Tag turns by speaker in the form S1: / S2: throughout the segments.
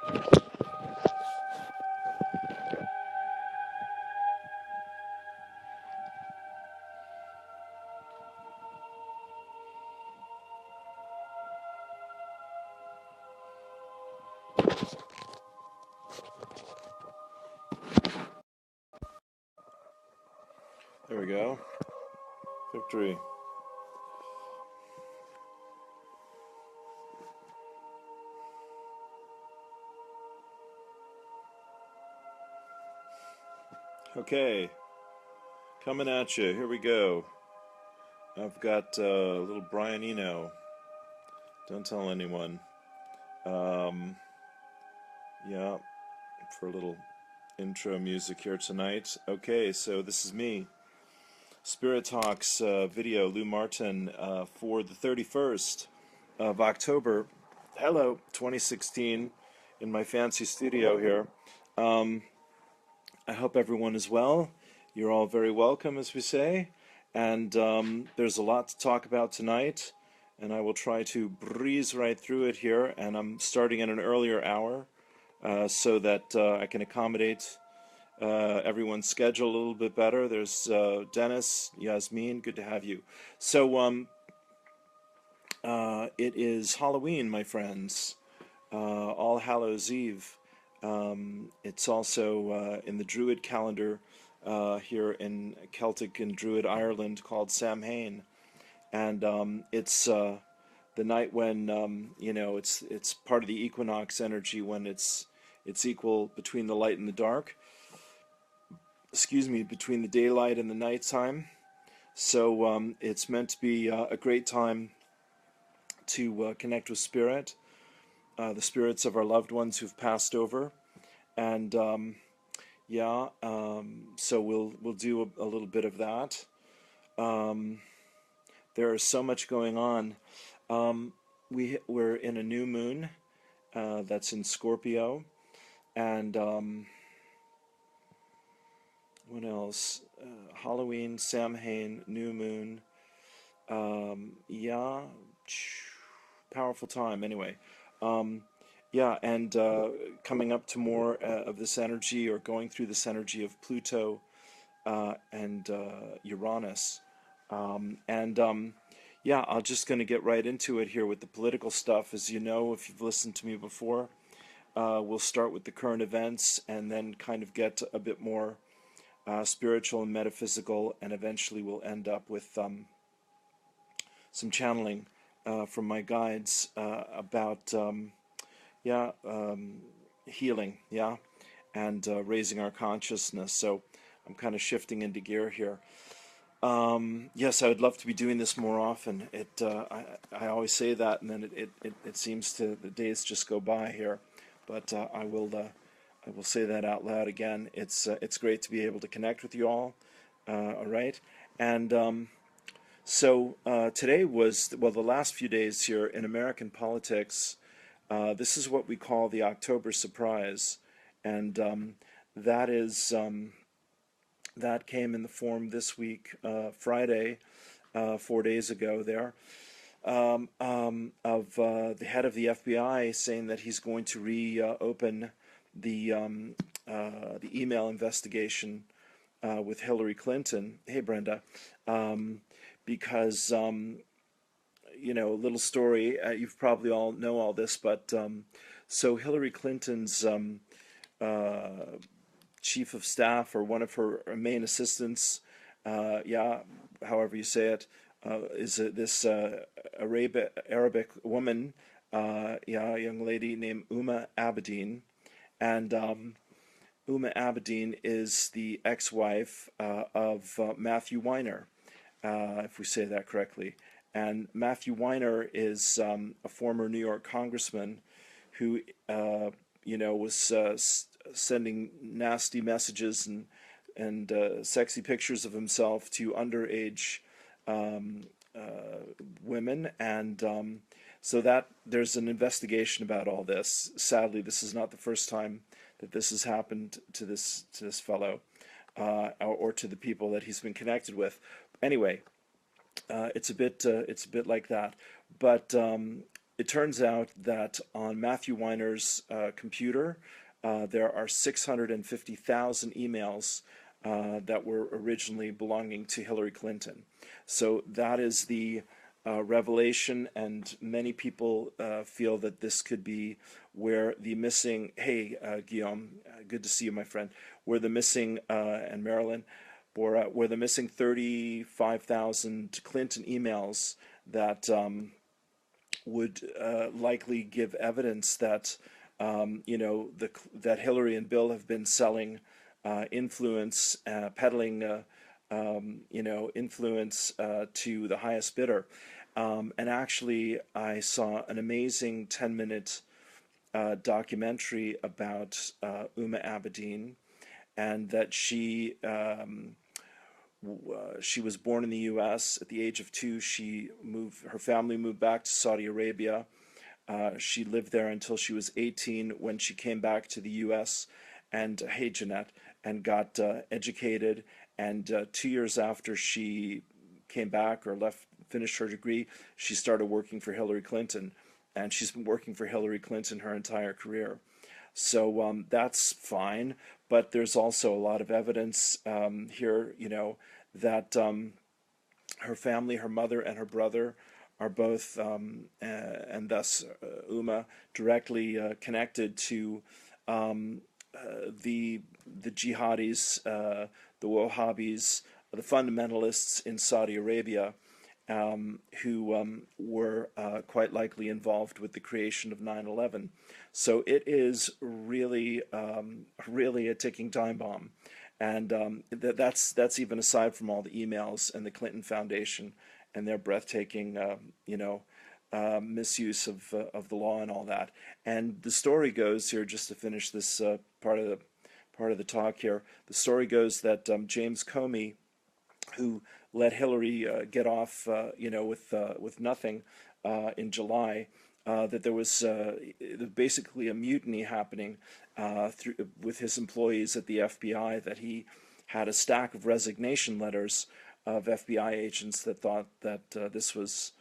S1: There we go. Victory. Okay, coming at you. Here we go. I've got a little Brian Eno. Don't tell anyone. Um, yeah, for a little intro music here tonight. Okay, so this is me. Spirit Talks video, Lou Martin, for the 31st of October. Hello, 2016, in my fancy studio here. I hope everyone is well. You're all very welcome, as we say. And there's a lot to talk about tonight, and I will try to breeze right through it here. And I'm starting at an earlier hour so that I can accommodate everyone's schedule a little bit better. There's Dennis, Yasmin, good to have you. So it is Halloween, my friends. All Hallows Eve. It's also in the Druid calendar here in Celtic and Druid Ireland called Samhain, and it's the night when it's part of the equinox energy when it's equal between the light and the dark. Excuse me, between the daylight and the nighttime. So it's meant to be a great time to connect with spirit. The spirits of our loved ones who've passed over, and so we'll do a little bit of that. There is so much going on. We're in a new moon that's in Scorpio, and what else? Halloween, Samhain, new moon. Yeah, powerful time. Anyway. And coming up to more of this energy, or going through this energy of Pluto and Uranus. I'm just going to get right into it here with the political stuff. As you know, if you've listened to me before, we'll start with the current events and then kind of get a bit more spiritual and metaphysical, and eventually we'll end up with some channeling from my guides about healing, and raising our consciousness. So I'm kind of shifting into gear here. Yes, I would love to be doing this more often. I always say that, and then it seems to, the days just go by here. But I will say that out loud again. It's great to be able to connect with you all. All right, and so today was, well, the last few days here in American politics. This is what we call the October surprise, and that came in the form this week, Friday, 4 days ago there, of the head of the FBI saying that he's going to reopen the email investigation with Hillary Clinton. Hey, Brenda, because a little story. You've probably all know all this, but so Hillary Clinton's chief of staff, or one of her main assistants, however you say it, is this Arabic woman, a young lady named Uma Abedin, and Uma Abedin is the ex-wife of Matthew Weiner, if we say that correctly. And Matthew Weiner is a former New York congressman who, was sending nasty messages and sexy pictures of himself to underage women, and so that there's an investigation about all this. Sadly, this is not the first time that this has happened to this fellow, or to the people that he's been connected with. Anyway. It's a bit like that, but it turns out that on Matthew Weiner's computer, there are 650,000 emails that were originally belonging to Hillary Clinton. So that is the revelation, and many people feel that this could be where the missing, hey, Guillaume, good to see you, my friend, where the missing, and Marilyn, where the missing 35,000 Clinton emails that would likely give evidence that that Hillary and Bill have been selling influence, peddling influence to the highest bidder. And actually, I saw an amazing 10-minute documentary about Uma Abedin, and that she was born in the U.S. At the age of 2. Her family moved back to Saudi Arabia. She lived there until she was 18, when she came back to the U.S. and, hey, Jeanette, and got educated. And 2 years after she came back, or finished her degree, she started working for Hillary Clinton. And she's been working for Hillary Clinton her entire career. So that's fine, but there's also a lot of evidence here, that her family, her mother and her brother, are both, and thus Uma, directly connected to the jihadis, the Wahhabis, the fundamentalists in Saudi Arabia, who were quite likely involved with the creation of 9/11. So it is really, really a ticking time bomb, and that's even aside from all the emails and the Clinton Foundation and their breathtaking, misuse of the law and all that. And the story goes here, just to finish this part of the talk here. The story goes that James Comey, who let Hillary get off, with nothing in July, that there was basically a mutiny happening with his employees at the FBI, that he had a stack of resignation letters of FBI agents that thought that this was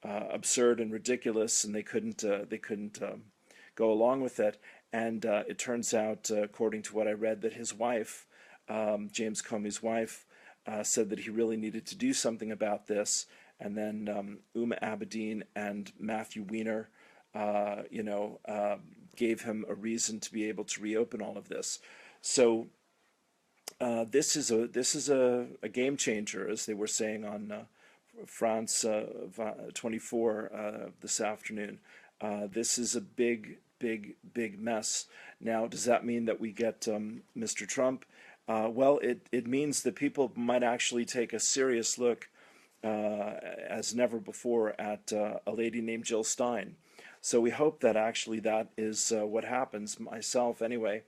S1: absurd and ridiculous, and they couldn't go along with it. And it turns out, according to what I read, that his wife, James Comey's wife, said that he really needed to do something about this. And then Uma Abedin and Matthew Weiner, gave him a reason to be able to reopen all of this. So this is a game changer, as they were saying on France 24 this afternoon. This is a big mess. Now, does that mean that we get Mr. Trump? Well, it means that people might actually take a serious look, as never before, at a lady named Jill Stein. So we hope that actually that is what happens. Myself, anyway,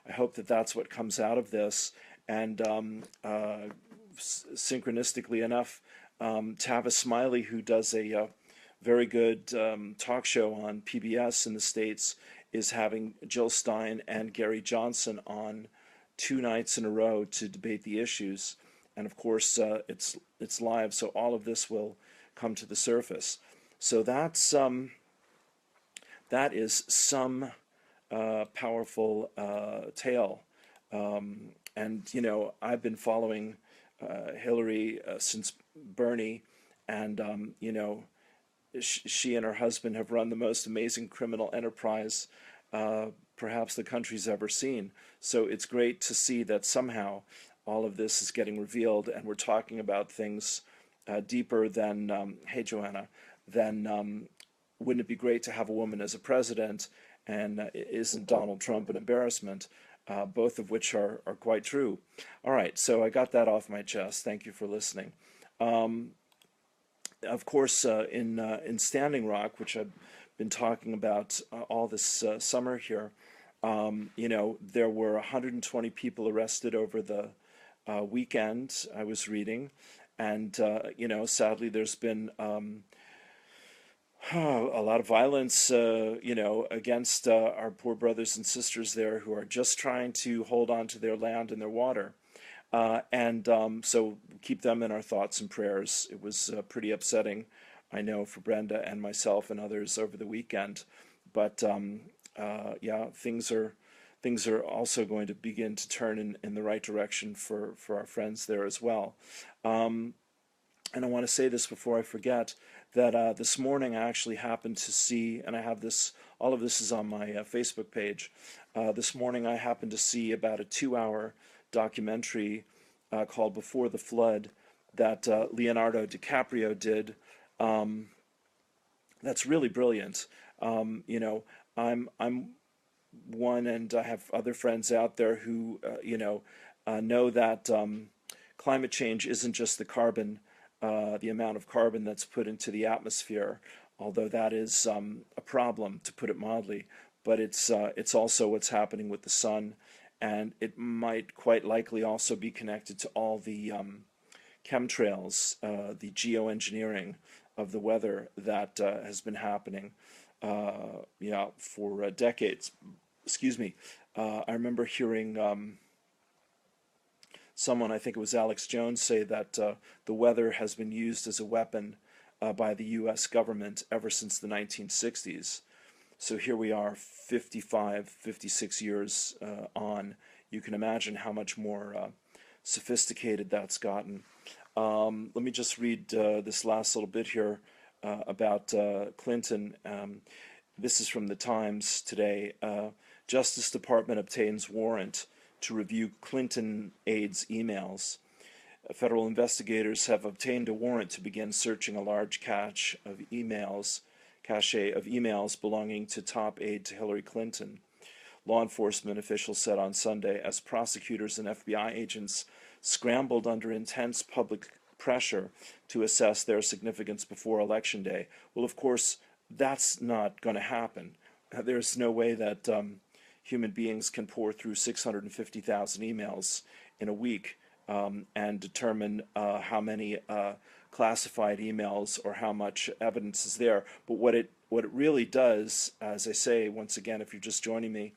S1: I hope that that's what comes out of this. And synchronistically enough, Tavis Smiley, who does a very good talk show on PBS in the States, is having Jill Stein and Gary Johnson on 2 nights in a row to debate the issues. And of course, it's live, so all of this will come to the surface. So that is some powerful tale. And I've been following Hillary since Bernie, and she and her husband have run the most amazing criminal enterprise perhaps the country's ever seen. So it's great to see that somehow all of this is getting revealed, and we're talking about things deeper than, hey Joanna, than wouldn't it be great to have a woman as a president, and isn't Donald Trump an embarrassment? Both of which are quite true. All right, so I got that off my chest. Thank you for listening. Of course, in Standing Rock, which I've been talking about all this summer here, there were 120 people arrested over the weekend, I was reading, and sadly there's been a lot of violence, against our poor brothers and sisters there, who are just trying to hold on to their land and their water. So keep them in our thoughts and prayers. It was pretty upsetting I know for Brenda and myself and others over the weekend. But yeah, things are also going to begin to turn in the right direction for our friends there as well. Um, and I want to say this before I forget that this morning I actually happened to see, and I have this, all of this is on my Facebook page. This morning I happened to see about a 2-hour documentary called Before the Flood that Leonardo DiCaprio did. Um, that's really brilliant. You know, I'm one, and I have other friends out there who know that climate change isn't just the carbon, the amount of carbon that's put into the atmosphere, although that is a problem, to put it mildly. But it's also what's happening with the sun, and it might quite likely also be connected to all the chemtrails, the geoengineering of the weather that has been happening, yeah, for decades. Excuse me. I remember hearing someone, I think it was Alex Jones, say that the weather has been used as a weapon by the U.S. government ever since the 1960s. So here we are, 55, 56 years on. You can imagine how much more sophisticated that's gotten. Let me just read this last little bit here about Clinton. This is from the Times today. Justice Department obtains warrant to review Clinton aides' emails. Federal investigators have obtained a warrant to begin searching a large cache of emails belonging to top aide to Hillary Clinton. Law enforcement officials said on Sunday as prosecutors and FBI agents scrambled under intense public pressure to assess their significance before Election Day. Well, of course, that's not going to happen. There's no way that human beings can pour through 650,000 emails in a week and determine how many classified emails or how much evidence is there. But what it really does, as I say, once again, if you're just joining me,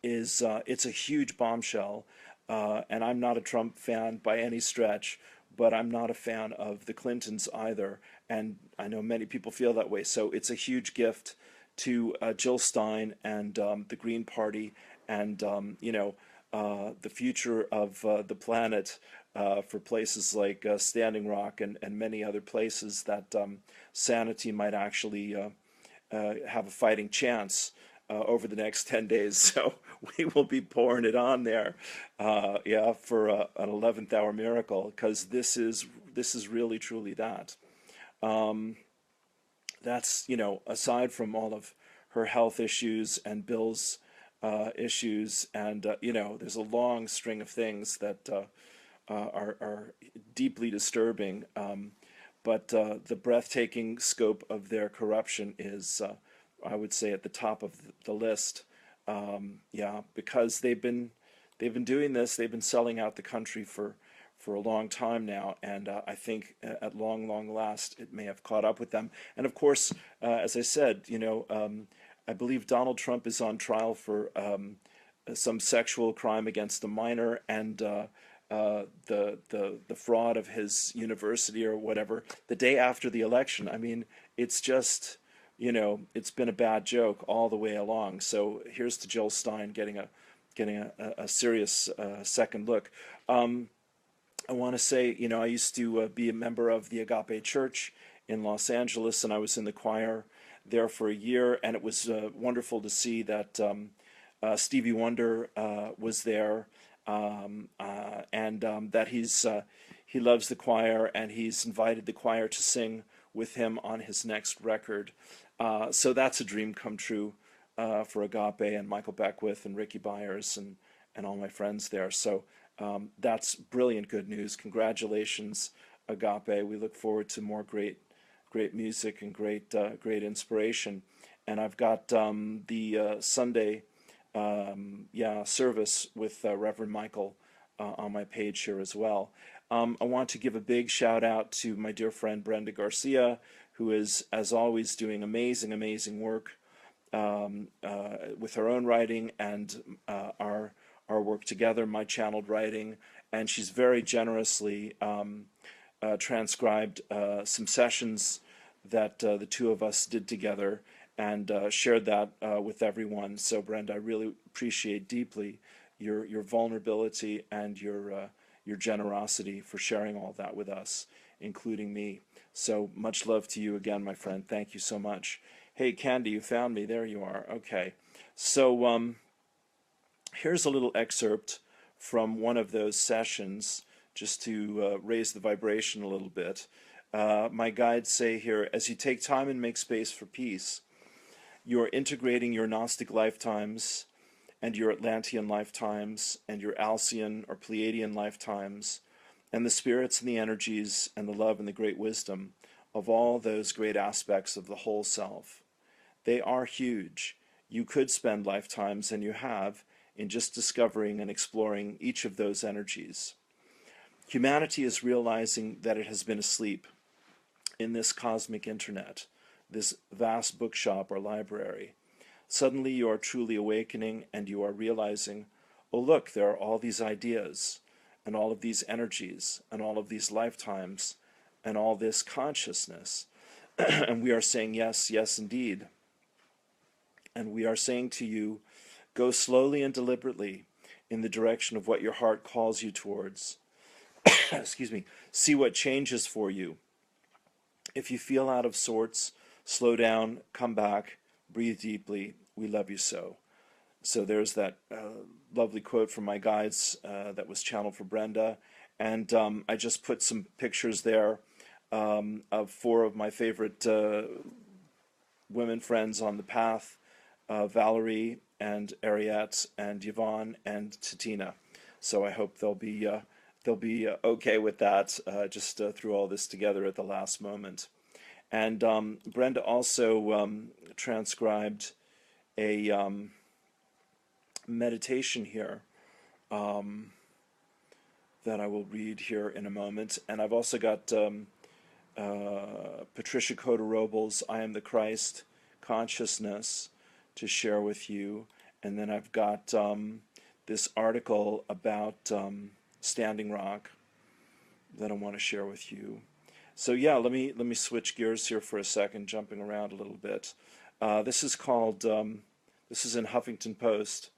S1: is it's a huge bombshell. And I'm not a Trump fan by any stretch, but I'm not a fan of the Clintons either. And I know many people feel that way. So it's a huge gift to Jill Stein and the Green Party and, the future of the planet for places like Standing Rock and many other places that sanity might actually have a fighting chance over the next 10 days. So we will be pouring it on there, yeah, for an 11th hour miracle, because this is really truly that. That's, aside from all of her health issues and Bill's issues, and there's a long string of things that are deeply disturbing. But the breathtaking scope of their corruption is, I would say, at the top of the list. Yeah, because they've been doing this. They've been selling out the country for a long time now, and I think at long last it may have caught up with them. And of course, as I said, I believe Donald Trump is on trial for some sexual crime against a minor, and the fraud of his university or whatever the day after the election. I mean, it's just, it's been a bad joke all the way along. So here's to Jill Stein getting a serious second look. I want to say, I used to be a member of the Agape Church in Los Angeles, and I was in the choir there for a year, and it was wonderful to see that Stevie Wonder was there, and that he loves the choir, and he's invited the choir to sing with him on his next record. So that's a dream come true for Agape and Michael Beckwith and Ricky Byers and all my friends there. So that's brilliant good news. Congratulations, Agape. We look forward to more great music and great inspiration. And I've got the Sunday service with Reverend Michael on my page here as well. I want to give a big shout out to my dear friend Brenda Garcia, who is, as always, doing amazing work with her own writing and our work together, my channeled writing, and she's very generously transcribed some sessions that the two of us did together and shared that with everyone. So Brenda, I really appreciate deeply your vulnerability and your generosity for sharing all that with us, including me. So much love to you again, my friend. Thank you so much. Hey, Candy, you found me. There you are. Okay. So here's a little excerpt from one of those sessions, just to raise the vibration a little bit. My guides say here, as you take time and make space for peace, you are integrating your Gnostic lifetimes and your Atlantean lifetimes and your Alcyon or Pleiadian lifetimes and the spirits and the energies and the love and the great wisdom of all those great aspects of the whole self. They are huge. You could spend lifetimes, and you have, in just discovering and exploring each of those energies. Humanity is realizing that it has been asleep in this cosmic internet, this vast bookshop or library. Suddenly you are truly awakening, and you are realizing, oh look, there are all these ideas and all of these energies and all of these lifetimes and all this consciousness. And we are saying yes, yes indeed. And we are saying to you, go slowly and deliberately in the direction of what your heart calls you towards. Excuse me. See what changes for you. If you feel out of sorts, slow down, come back, breathe deeply. We love you so. So there's that lovely quote from my guides that was channeled for Brenda. And I just put some pictures there of four of my favorite women friends on the path, Valerie and Ariette and Yvonne and Titina. So I hope they'll be okay with that, just threw all this together at the last moment. And Brenda also transcribed a meditation here that I will read here in a moment. And I've also got P Cota-Robles' I Am the Christ Consciousness to share with you. And then I've got this article about Standing Rock that I want to share with you. So yeah, let me switch gears here for a second, jumping around a little bit. This is called, this is in Huffington Post.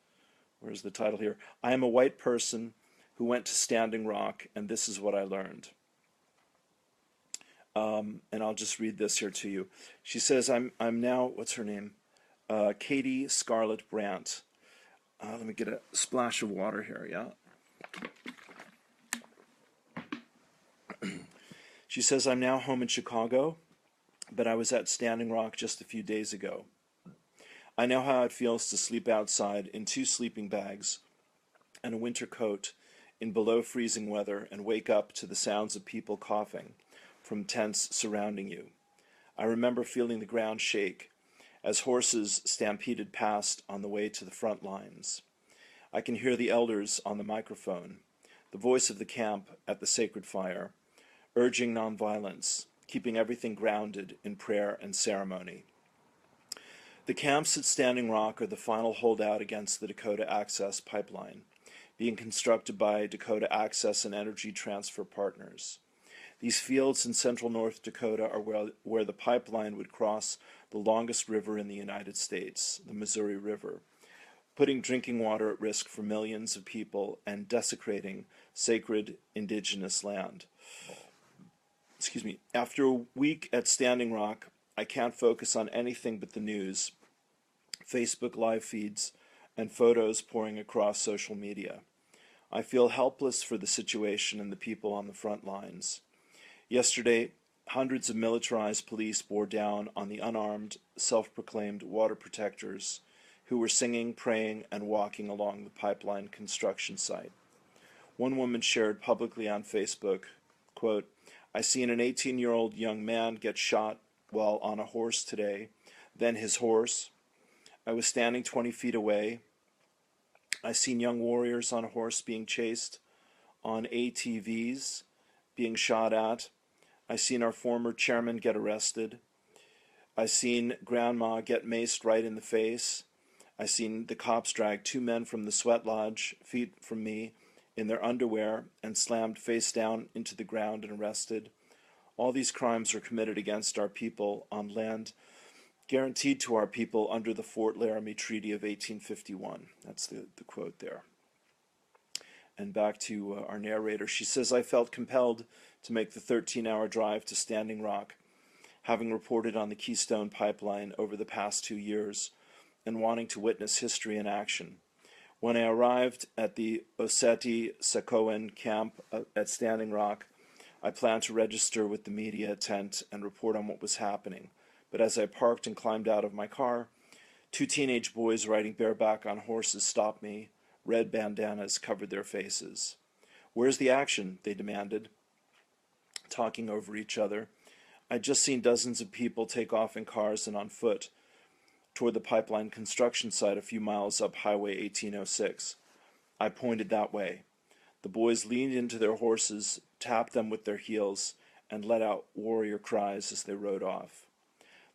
S1: Where's the title here? I am a white person who went to Standing Rock, and this is what I learned. And I'll just read this here to you. She says, I'm now, what's her name? Katie Scarlett Brandt. Let me get a splash of water here, yeah? She says, I'm now home in Chicago, but I was at Standing Rock just a few days ago. I know how it feels to sleep outside in 2 sleeping bags and a winter coat in below freezing weather and wake up to the sounds of people coughing from tents surrounding you. I remember feeling the ground shake as horses stampeded past on the way to the front lines. I can hear the elders on the microphone, the voice of the camp at the sacred fire, urging nonviolence, keeping everything grounded in prayer and ceremony. The camps at Standing Rock are the final holdout against the Dakota Access Pipeline, being constructed by Dakota Access and Energy Transfer Partners. These fields in central North Dakota are where the pipeline would cross the longest river in the United States, the Missouri River, putting drinking water at risk for millions of people and desecrating sacred indigenous land. Excuse me. After a week at Standing Rock, I can't focus on anything but the news, Facebook live feeds, and photos pouring across social media. I feel helpless for the situation and the people on the front lines. Yesterday, hundreds of militarized police bore down on the unarmed, self-proclaimed water protectors who were singing, praying, and walking along the pipeline construction site. One woman shared publicly on Facebook, quote, I seen an 18-year-old young man get shot while on a horse today, then his horse. I was standing 20 feet away. I seen young warriors on a horse being chased, on ATVs, being shot at. I seen our former chairman get arrested. I seen grandma get maced right in the face. I seen the cops drag 2 men from the sweat lodge, feet from me, in their underwear and slammed face down into the ground and arrested. All these crimes were committed against our people on land guaranteed to our people under the Fort Laramie Treaty of 1851. That's the quote there. And back to our narrator. She says, I felt compelled to make the 13-hour drive to Standing Rock, having reported on the Keystone Pipeline over the past 2 years and wanting to witness history in action. When I arrived at the Oseti-Sakoan camp at Standing Rock, I planned to register with the media tent and report on what was happening. But as I parked and climbed out of my car, 2 teenage boys riding bareback on horses stopped me. Red bandanas covered their faces. Where's the action? They demanded, talking over each other. I'd just seen dozens of people take off in cars and on foot toward the pipeline construction site a few miles up Highway 1806. I pointed that way. The boys leaned into their horses, tapped them with their heels, and let out warrior cries as they rode off.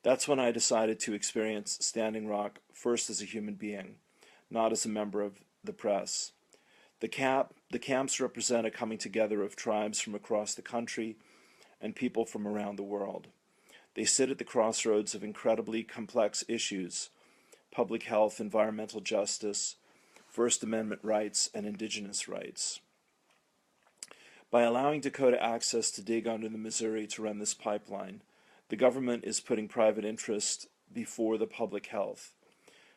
S1: That's when I decided to experience Standing Rock first as a human being, not as a member of the press. The camps represent a coming together of tribes from across the country and people from around the world. They sit at the crossroads of incredibly complex issues: public health, environmental justice, First Amendment rights, and indigenous rights. By allowing Dakota Access to dig under the Missouri to run this pipeline, the government is putting private interest before the public health.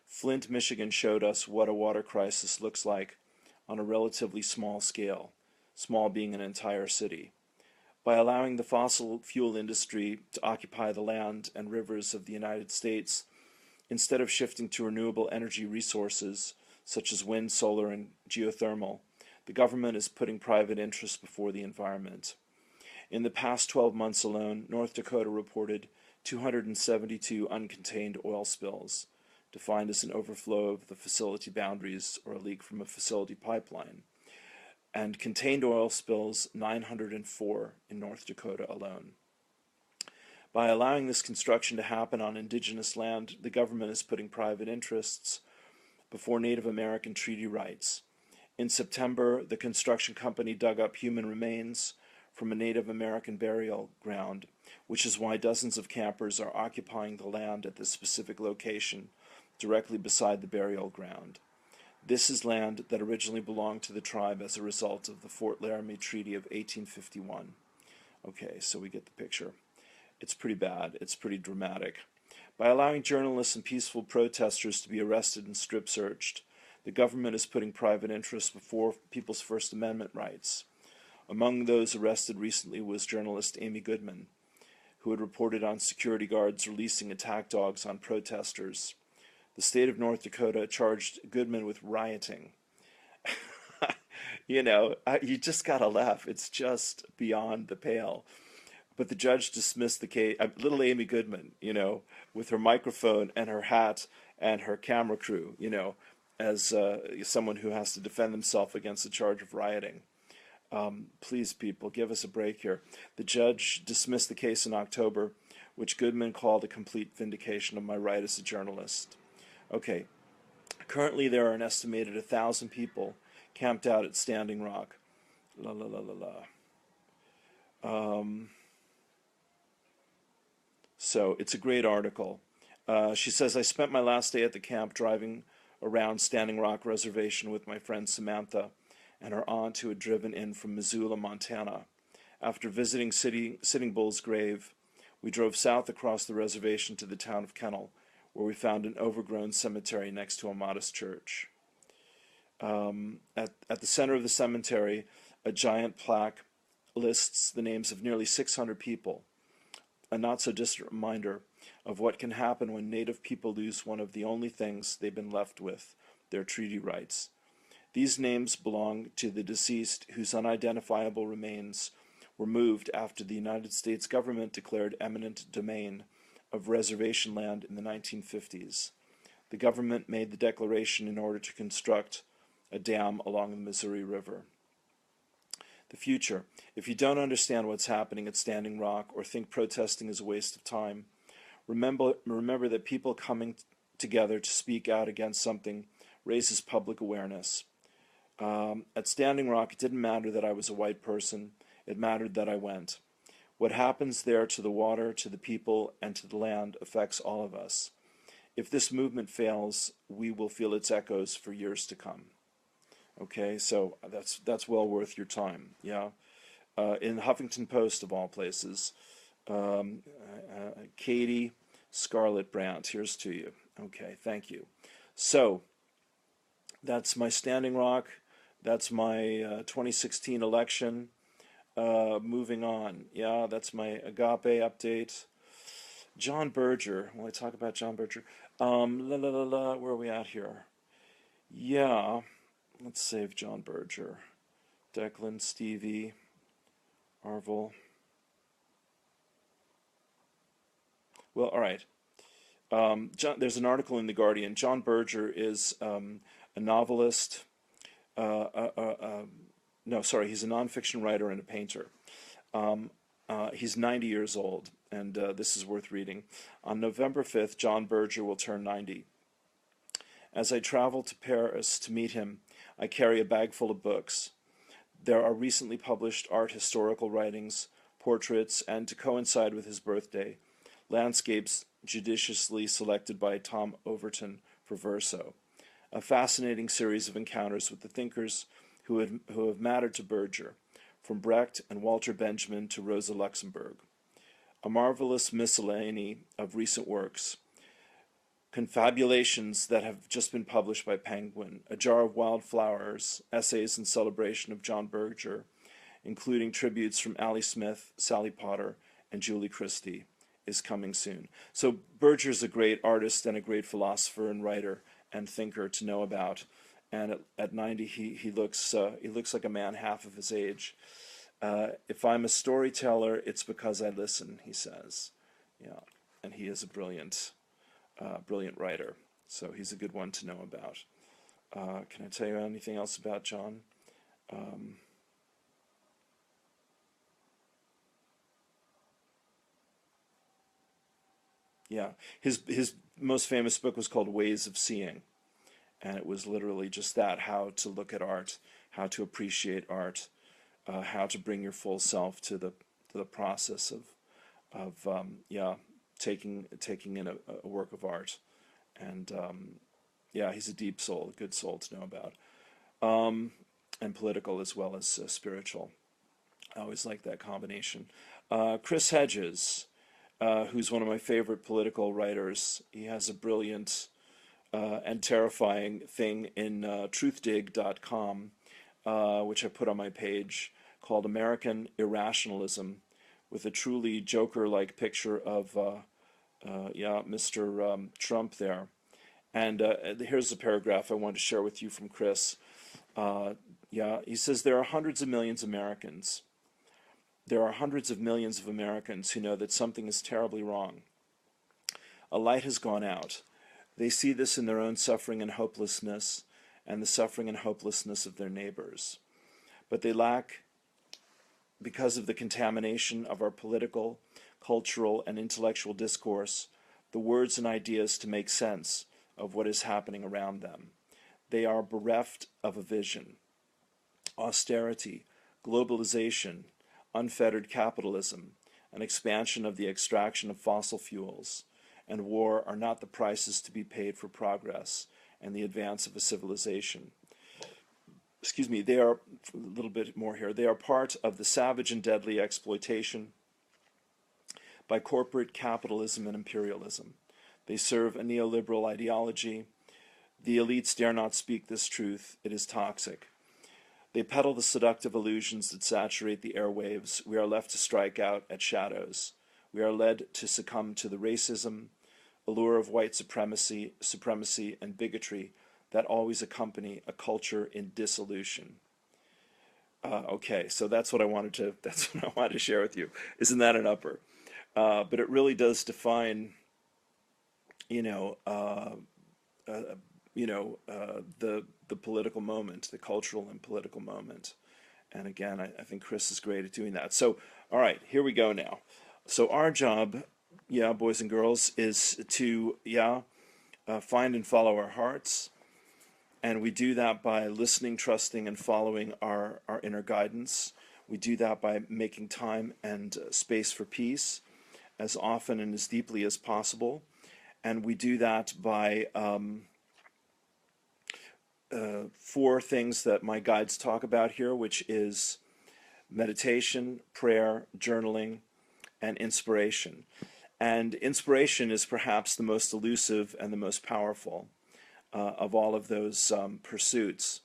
S1: Flint, Michigan showed us what a water crisis looks like on a relatively small scale, small being an entire city. By allowing the fossil fuel industry to occupy the land and rivers of the United States, instead of shifting to renewable energy resources such as wind, solar, and geothermal, the government is putting private interests before the environment. In the past 12 months alone, North Dakota reported 272 uncontained oil spills, defined as an overflow of the facility boundaries or a leak from a facility pipeline, and contained oil spills 904 in North Dakota alone. By allowing this construction to happen on indigenous land, the government is putting private interests before Native American treaty rights. In September, the construction company dug up human remains from a Native American burial ground, which is why dozens of campers are occupying the land at this specific location, directly beside the burial ground. This is land that originally belonged to the tribe as a result of the Fort Laramie Treaty of 1851. Okay, so we get the picture. It's pretty bad. It's pretty dramatic. By allowing journalists and peaceful protesters to be arrested and strip searched, the government is putting private interests before people's First Amendment rights. Among those arrested recently was journalist Amy Goodman, who had reported on security guards releasing attack dogs on protesters. The state of North Dakota charged Goodman with rioting. You just gotta laugh. It's just beyond the pale. But the judge dismissed the case. Little Amy Goodman, with her microphone and her hat and her camera crew, as someone who has to defend himself against the charge of rioting. Please, people, give us a break here. The judge dismissed the case in October, which Goodman called a complete vindication of my right as a journalist. Okay, currently there are an estimated 1,000 people camped out at Standing Rock. So it's a great article. She says, I spent my last day at the camp driving around Standing Rock Reservation with my friend Samantha and her aunt who had driven in from Missoula, Montana. After visiting Sitting Bull's grave, we drove south across the reservation to the town of Kennel, where we found an overgrown cemetery next to a modest church. At the center of the cemetery, a giant plaque lists the names of nearly 600 people, a not-so-distant reminder of what can happen when Native people lose one of the only things they've been left with, their treaty rights. These names belong to the deceased whose unidentifiable remains were moved after the United States government declared eminent domain of reservation land in the 1950s. The government made the declaration in order to construct a dam along the Missouri River. The future. If you don't understand what's happening at Standing Rock or think protesting is a waste of time, remember that people coming together to speak out against something raises public awareness. At Standing Rock, it didn't matter that I was a white person. It mattered that I went. What happens there to the water, to the people, and to the land affects all of us. If this movement fails, we will feel its echoes for years to come. Okay, so that's well worth your time. Yeah, in Huffington Post of all places, Katie Scarlett Brandt. Here's to you. Okay, thank you. So that's my Standing Rock. That's my 2016 election. Moving on. Yeah, that's my Agape update. John Berger. Will I talk about John Berger? Where are we at here? Yeah, let's save John Berger. Declan, Stevie, Arvel. Well, all right. There's an article in The Guardian. John Berger is a novelist. No, sorry, he's a nonfiction writer and a painter. He's 90 years old, and this is worth reading. On November 5th, John Berger will turn 90. As I travel to Paris to meet him, I carry a bag full of books. There are recently published art historical writings, portraits, and to coincide with his birthday, landscapes judiciously selected by Tom Overton for Verso. A fascinating series of encounters with the thinkers who have mattered to Berger, from Brecht and Walter Benjamin to Rosa Luxemburg. A marvelous miscellany of recent works, confabulations that have just been published by Penguin, A Jar of Wild Flowers, essays in celebration of John Berger, including tributes from Ali Smith, Sally Potter, and Julie Christie, is coming soon. So Berger's a great artist and a great philosopher and writer and thinker to know about. And at 90, he looks like a man half of his age. If I'm a storyteller, it's because I listen, he says. Yeah, and he is a brilliant writer. So he's a good one to know about. Can I tell you anything else about John? Yeah, his most famous book was called Ways of Seeing. And it was literally just that: how to look at art, how to appreciate art, how to bring your full self to the process of taking in a work of art. And yeah, he's a deep soul, a good soul to know about, and political as well as spiritual. I always like that combination. Chris Hedges, who's one of my favorite political writers. He has a brilliant and terrifying thing in truthdig.com, which I put on my page, called American Irrationalism, with a truly Joker-like picture of Mr. Trump there. And here's a paragraph I want to share with you from Chris. He says, there are hundreds of millions of Americans. There are hundreds of millions of Americans who know that something is terribly wrong. A light has gone out. They see this in their own suffering and hopelessness, and the suffering and hopelessness of their neighbors. But they lack, because of the contamination of our political, cultural, and intellectual discourse, the words and ideas to make sense of what is happening around them. They are bereft of a vision. Austerity, globalization, unfettered capitalism, an expansion of the extraction of fossil fuels, and war are not the prices to be paid for progress and the advance of a civilization. Excuse me, they are, a little bit more here, they are part of the savage and deadly exploitation by corporate capitalism and imperialism. They serve a neoliberal ideology. The elites dare not speak this truth. It is toxic. They peddle the seductive illusions that saturate the airwaves. We are left to strike out at shadows. We are led to succumb to the racism, allure of white supremacy, and bigotry that always accompany a culture in dissolution. Okay, so that's what I wanted to share with you. Isn't that an upper? But it really does define, the political moment, the cultural and political moment. And again, I think Chris is great at doing that. So, all right, here we go now. So our job, boys and girls, is to, find and follow our hearts, And we do that by listening, trusting, and following our inner guidance. We do that by making time and space for peace as often and as deeply as possible. And we do that by 4 things that my guides talk about here, which is meditation, prayer, journaling, and inspiration. And inspiration is perhaps the most elusive and the most powerful of all of those pursuits,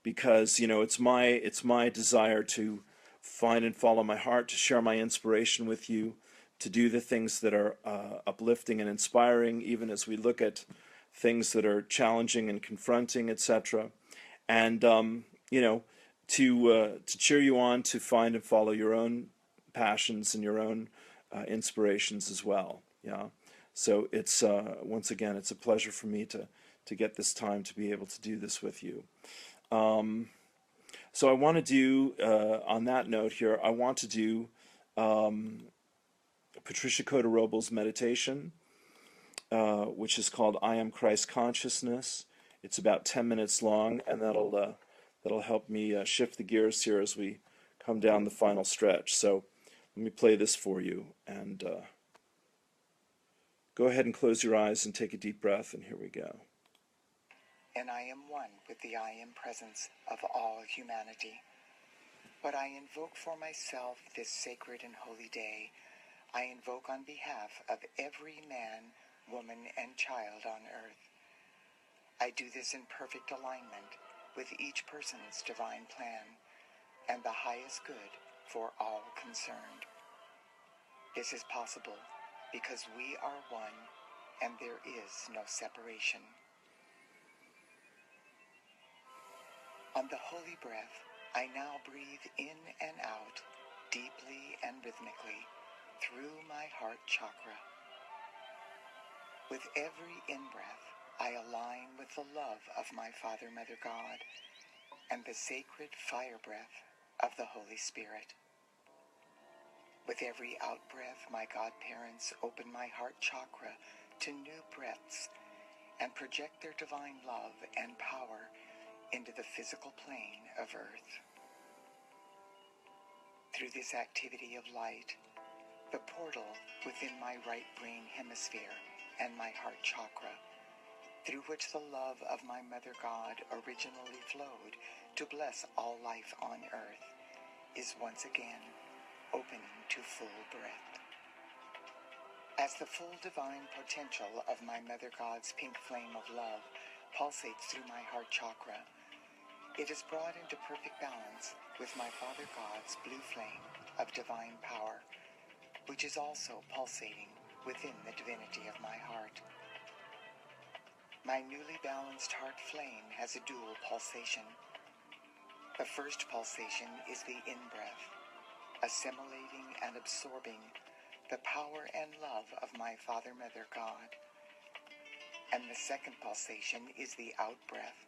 S1: because it's my desire to find and follow my heart, to share my inspiration with you, to do the things that are uplifting and inspiring, even as we look at things that are challenging and confronting, etc. And to cheer you on to find and follow your own passions and your own inspirations as well. Yeah. So it's once again, it's a pleasure for me to get this time to be able to do this with you. So I want to do, on that note here, I want to do Keishe Crowther meditation, which is called I Am Christ Consciousness. It's about 10 minutes long, and that'll help me shift the gears here as we come down the final stretch. So let me play this for you, and go ahead and close your eyes and take a deep breath, and here we go.
S2: And I am one with the I Am presence of all humanity. What I invoke for myself this sacred and holy day, I invoke on behalf of every man, woman, and child on earth. I do this in perfect alignment with each person's divine plan and the highest good for all concerned. This is possible because we are one and there is no separation. On the holy breath, I now breathe in and out, deeply and rhythmically, through my heart chakra. With every in-breath, I align with the love of my Father, Mother God, and the sacred fire breath of the Holy Spirit. With every out-breath, my godparents open my heart chakra to new breaths and project their divine love and power into the physical plane of Earth. Through this activity of light, the portal within my right brain hemisphere and my heart chakra, through which the love of my Mother God originally flowed to bless all life on Earth, is once again opening to full breath. As the full divine potential of my Mother God's pink flame of love pulsates through my heart chakra, it is brought into perfect balance with my Father God's blue flame of divine power, which is also pulsating within the divinity of my heart. My newly balanced heart flame has a dual pulsation. The first pulsation is the in-breath, assimilating and absorbing the power and love of my Father, Mother God. And the second pulsation is the out-breath,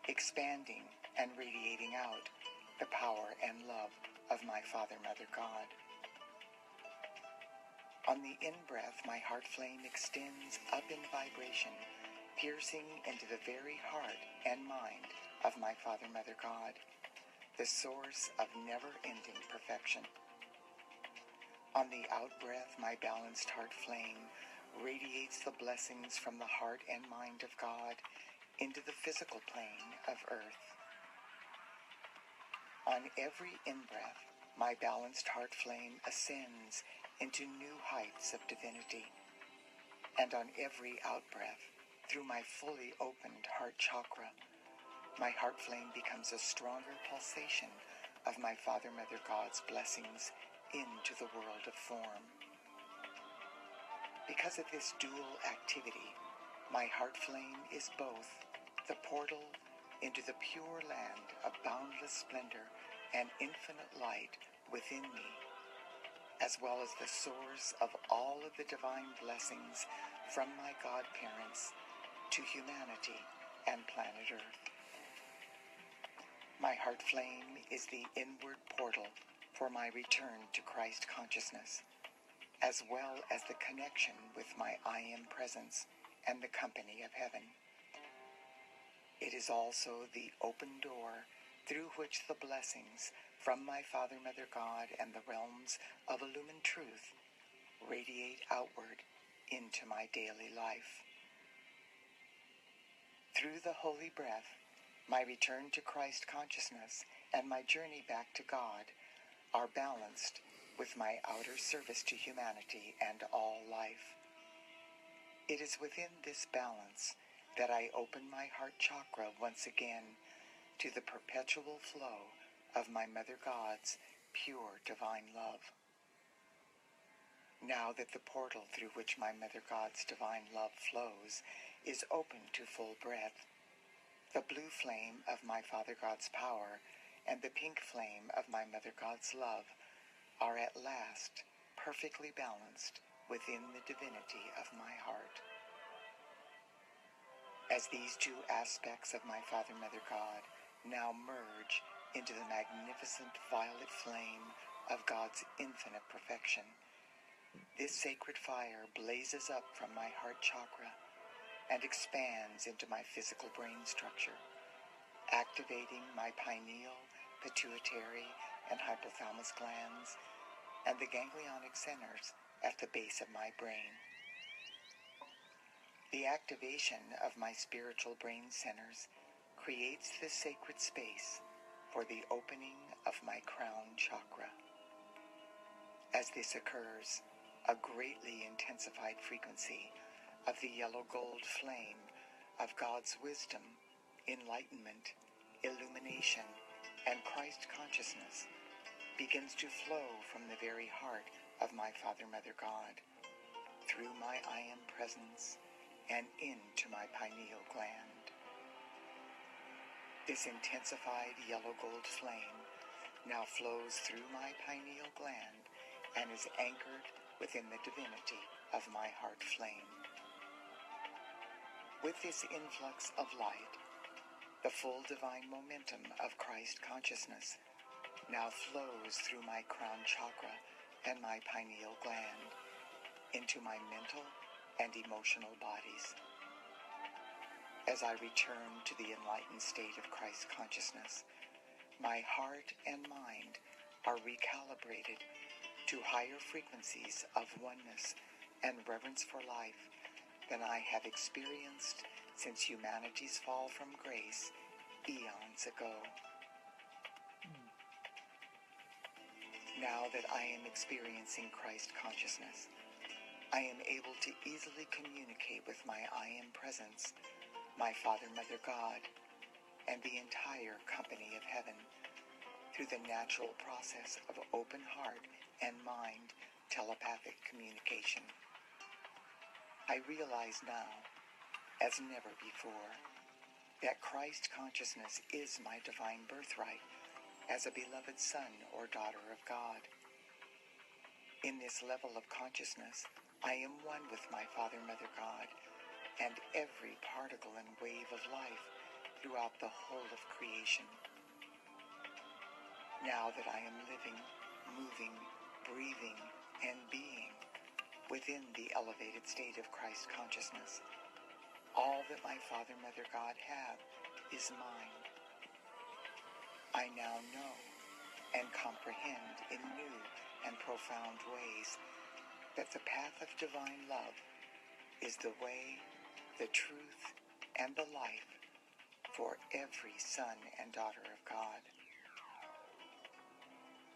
S2: expanding and radiating out the power and love of my Father, Mother God. On the in-breath, my heart flame extends up in vibration, piercing into the very heart and mind of my Father, Mother God, the source of never-ending perfection. On the out-breath, my balanced heart flame radiates the blessings from the heart and mind of God into the physical plane of Earth. On every in-breath, my balanced heart flame ascends into new heights of divinity. And on every out-breath, through my fully opened heart chakra, my heart flame becomes a stronger pulsation of my Father, Mother God's blessings into the world of form. Because of this dual activity, my heart flame is both the portal into the pure land of boundless splendor and infinite light within me, as well as the source of all of the divine blessings from my godparents to humanity and planet Earth. My heart flame is the inward portal for my return to Christ consciousness, as well as the connection with my I Am presence and the company of heaven. It is also the open door through which the blessings from my Father, Mother God, and the realms of illumined truth radiate outward into my daily life. Through the holy breath, my return to Christ consciousness and my journey back to God are balanced with my outer service to humanity and all life. It is within this balance that I open my heart chakra once again to the perpetual flow of my Mother God's pure divine love. Now that the portal through which my Mother God's divine love flows is open to full breadth, the blue flame of my Father God's power and the pink flame of my Mother God's love are at last perfectly balanced within the divinity of my heart. As these two aspects of my Father, Mother God now merge into the magnificent violet flame of God's infinite perfection, this sacred fire blazes up from my heart chakra and expands into my physical brain structure, activating my pineal, pituitary, and hypothalamus glands and the ganglionic centers at the base of my brain. The activation of my spiritual brain centers creates this sacred space for the opening of my crown chakra. As this occurs, a greatly intensified frequency of the yellow gold flame of God's wisdom, enlightenment, illumination, and Christ consciousness begins to flow from the very heart of my Father, Mother God, through my I Am presence and into my pineal gland. This intensified yellow gold flame now flows through my pineal gland and is anchored within the divinity of my heart flame. With this influx of light, the full divine momentum of Christ consciousness now flows through my crown chakra and my pineal gland into my mental and emotional bodies. As I return to the enlightened state of Christ consciousness, my heart and mind are recalibrated to higher frequencies of oneness and reverence for life than I have experienced since humanity's fall from grace eons ago. Now that I am experiencing Christ consciousness, I am able to easily communicate with my I Am presence, my Father, Mother God, and the entire company of heaven through the natural process of open heart and mind telepathic communication. I realize now, as never before, that Christ consciousness is my divine birthright as a beloved son or daughter of God. In this level of consciousness, I am one with my Father, Mother God, and every particle and wave of life throughout the whole of creation. Now that I am living, moving, breathing, and being within the elevated state of Christ consciousness, all that my Father, Mother God have is mine. I now know and comprehend in new and profound ways that the path of divine love is the way, the truth, and the life for every son and daughter of God.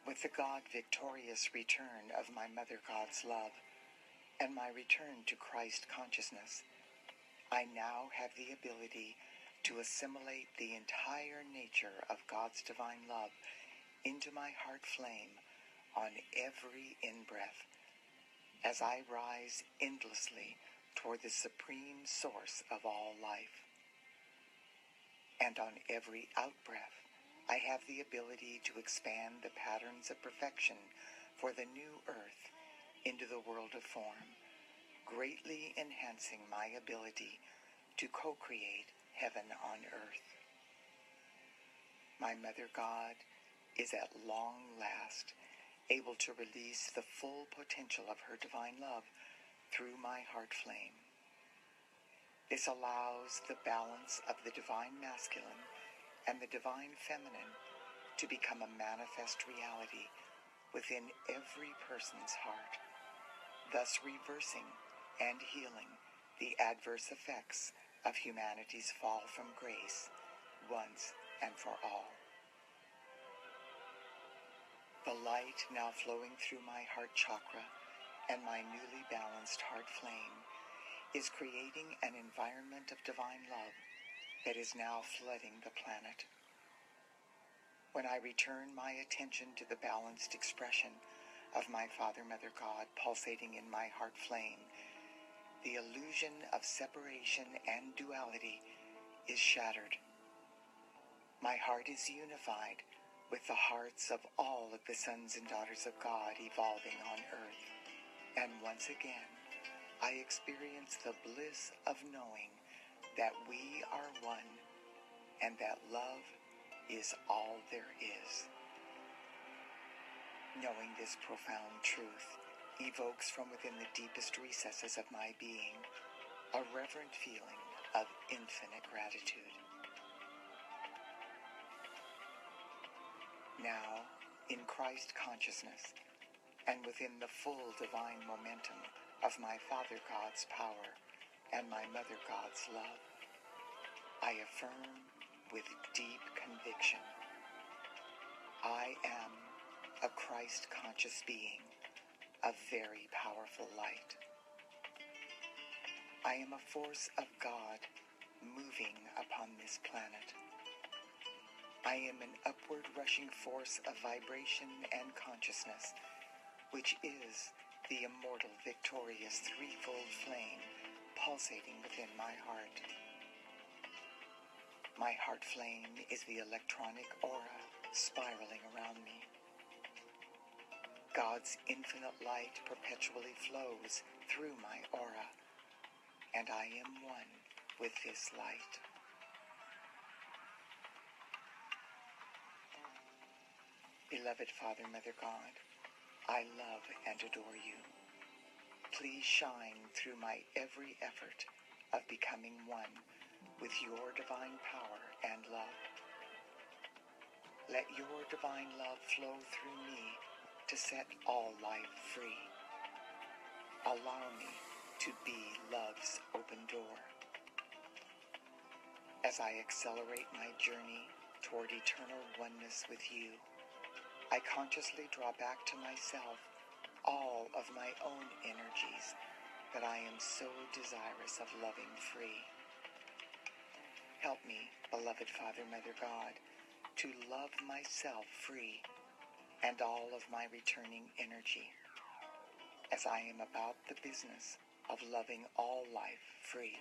S2: With the God-victorious return of my Mother God's love and my return to Christ consciousness, I now have the ability to assimilate the entire nature of God's divine love into my heart flame on every in-breath as I rise endlessly toward the supreme source of all life. And on every out-breath, I have the ability to expand the patterns of perfection for the new earth into the world of form, greatly enhancing my ability to co-create heaven on earth. My Mother God is at long last able to release the full potential of her divine love through my heart flame. This allows the balance of the divine masculine and the divine feminine to become a manifest reality within every person's heart, thus reversing and healing the adverse effects of humanity's fall from grace once and for all. The light now flowing through my heart chakra and my newly balanced heart flame is creating an environment of divine love that is now flooding the planet. When I return my attention to the balanced expression of my Father, Mother, God pulsating in my heart flame, the illusion of separation and duality is shattered. My heart is unified with the hearts of all of the sons and daughters of God evolving on earth. And once again, I experience the bliss of knowing that we are one and that love is all there is. Knowing this profound truth evokes from within the deepest recesses of my being a reverent feeling of infinite gratitude. Now, in Christ consciousness, and within the full divine momentum of my Father God's power and my Mother God's love, I affirm with deep conviction, I am a Christ-conscious being, a very powerful light. I am a force of God moving upon this planet. I am an upward rushing force of vibration and consciousness, which is the immortal, victorious, threefold flame pulsating within my heart. My heart flame is the electronic aura spiraling around me. God's infinite light perpetually flows through my aura, and I am one with this light. Beloved Father, Mother God, I love and adore you. Please shine through my every effort of becoming one with your divine power and love. Let your divine love flow through me to set all life free. Allow me to be love's open door. As I accelerate my journey toward eternal oneness with you, I consciously draw back to myself all of my own energies that I am so desirous of loving free. Help me, beloved Father, Mother God, to love myself free and all of my returning energy, as I am about the business of loving all life free.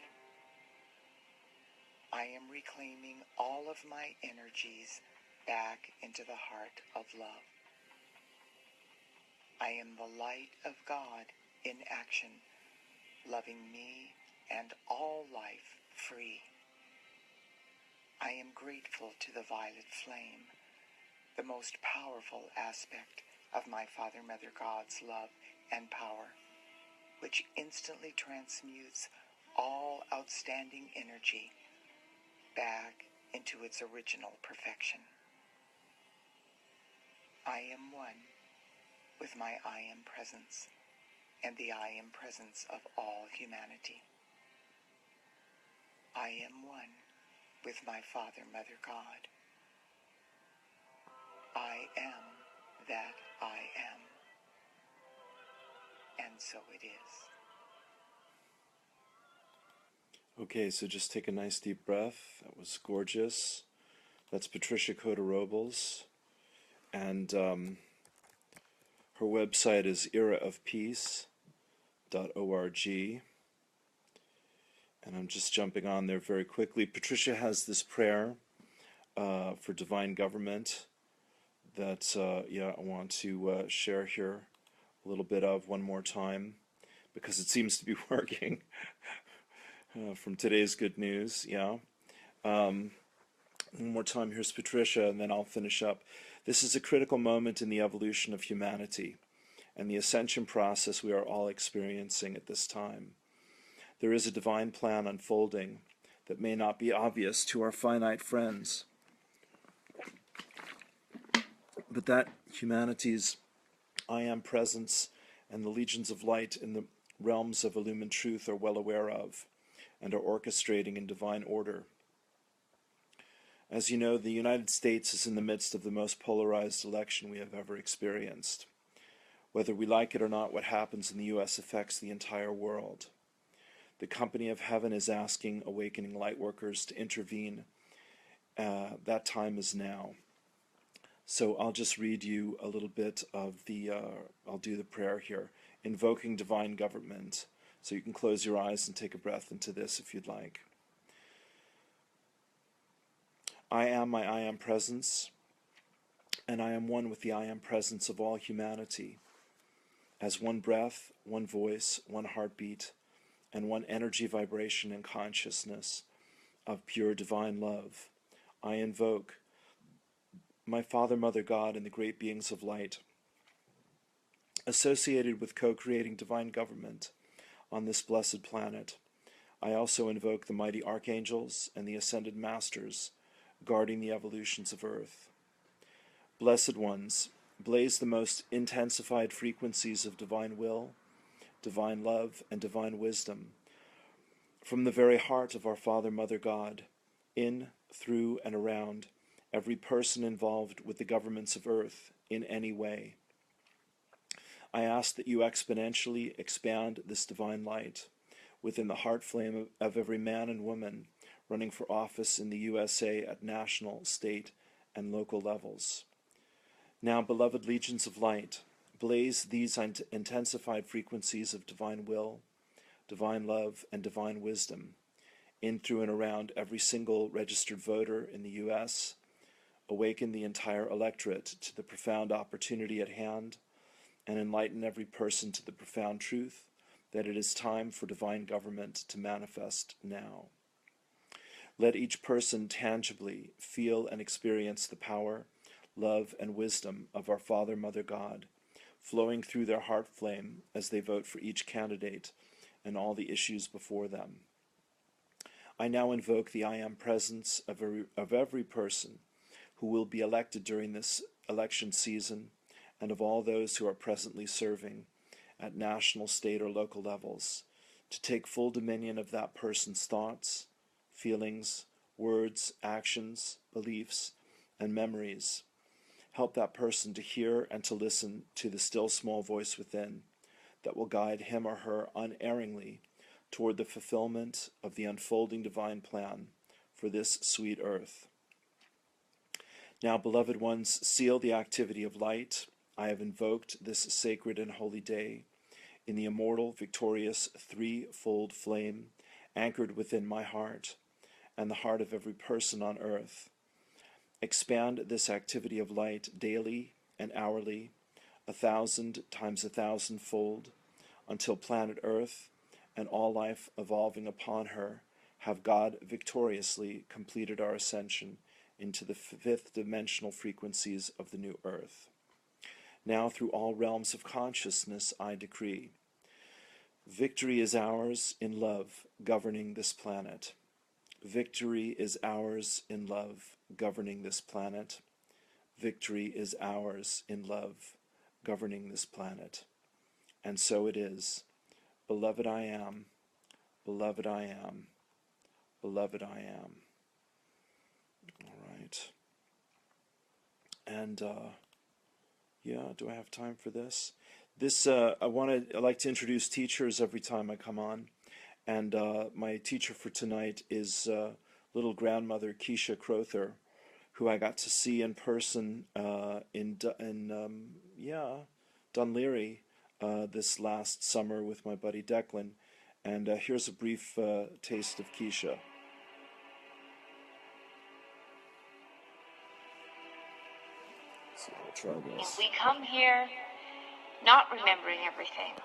S2: I am reclaiming all of my energies back into the heart of love. I am the light of God in action, loving me and all life free. I am grateful to the violet flame, the most powerful aspect of my Father, Mother God's love and power, which instantly transmutes all outstanding energy back into its original perfection. I am one with my I Am presence and the I Am presence of all humanity. I am one with my Father, Mother God. I am that I am. And so it is.
S1: Okay, so just take a nice deep breath. That was gorgeous. That's Patricia Cota-Robles. And her website is eraofpeace.org. And I'm just jumping on there very quickly. Patricia has this prayer for divine government that I want to share here a little bit of one more time, because it seems to be working from today's good news. One more time, here's Patricia, and then I'll finish up. This is a critical moment in the evolution of humanity and the ascension process we are all experiencing at this time. There is a divine plan unfolding that may not be obvious to our finite friends, but that humanity's I Am presence and the legions of light in the realms of illumined truth are well aware of and are orchestrating in divine order. As you know, the United States is in the midst of the most polarized election we have ever experienced. Whether we like it or not, what happens in the U.S. affects the entire world. The company of heaven is asking awakening light workers to intervene. That time is now. So I'll just read you a little bit of I'll do the prayer here, invoking divine government. So you can close your eyes and take a breath into this if you'd like. I am my I Am presence, and I am one with the I Am presence of all humanity. As one breath, one voice, one heartbeat, and one energy, vibration, and consciousness of pure divine love, I invoke my Father, Mother, God, and the great beings of light, associated with co-creating divine government on this blessed planet. I also invoke the mighty archangels and the ascended masters guarding the evolutions of Earth. Blessed ones, blaze the most intensified frequencies of divine will, divine love, and divine wisdom from the very heart of our Father, Mother, God, in, through, and around every person involved with the governments of Earth in any way. I ask that you exponentially expand this divine light within the heart flame of every man and woman running for office in the USA at national, state, and local levels. Now, beloved legions of light, blaze these intensified frequencies of divine will, divine love, and divine wisdom in, through, and around every single registered voter in the U.S., awaken the entire electorate to the profound opportunity at hand, and enlighten every person to the profound truth that it is time for divine government to manifest now. Let each person tangibly feel and experience the power, love, and wisdom of our Father, Mother, God, flowing through their heart flame as they vote for each candidate and all the issues before them. I now invoke the I Am presence of every person who will be elected during this election season, and of all those who are presently serving at national, state, or local levels, to take full dominion of that person's thoughts, feelings, words, actions, beliefs, and memories. Help that person to hear and to listen to the still small voice within that will guide him or her unerringly toward the fulfillment of the unfolding divine plan for this sweet earth. Now, beloved ones, seal the activity of light. I have invoked this sacred and holy day in the immortal, victorious, threefold flame anchored within my heart and the heart of every person on earth. Expand this activity of light daily and hourly, 1,000 times 1,000-fold, until planet Earth and all life evolving upon her have God victoriously completed our ascension into the fifth dimensional frequencies of the new Earth. Now, through all realms of consciousness, I decree, victory is ours in love, governing this planet. Victory is ours in love, governing this planet. Victory is ours in love, governing this planet. And so it is. Beloved I am, beloved I am, beloved I am. All right. And, yeah, do I have time for this? This, I like to introduce teachers every time I come on. And my teacher for tonight is little grandmother Keishe Crowther, who I got to see in person in Dunleary this last summer with my buddy Declan. And here's a brief taste of Keishe. So we'll try this.
S3: We come here not remembering everything,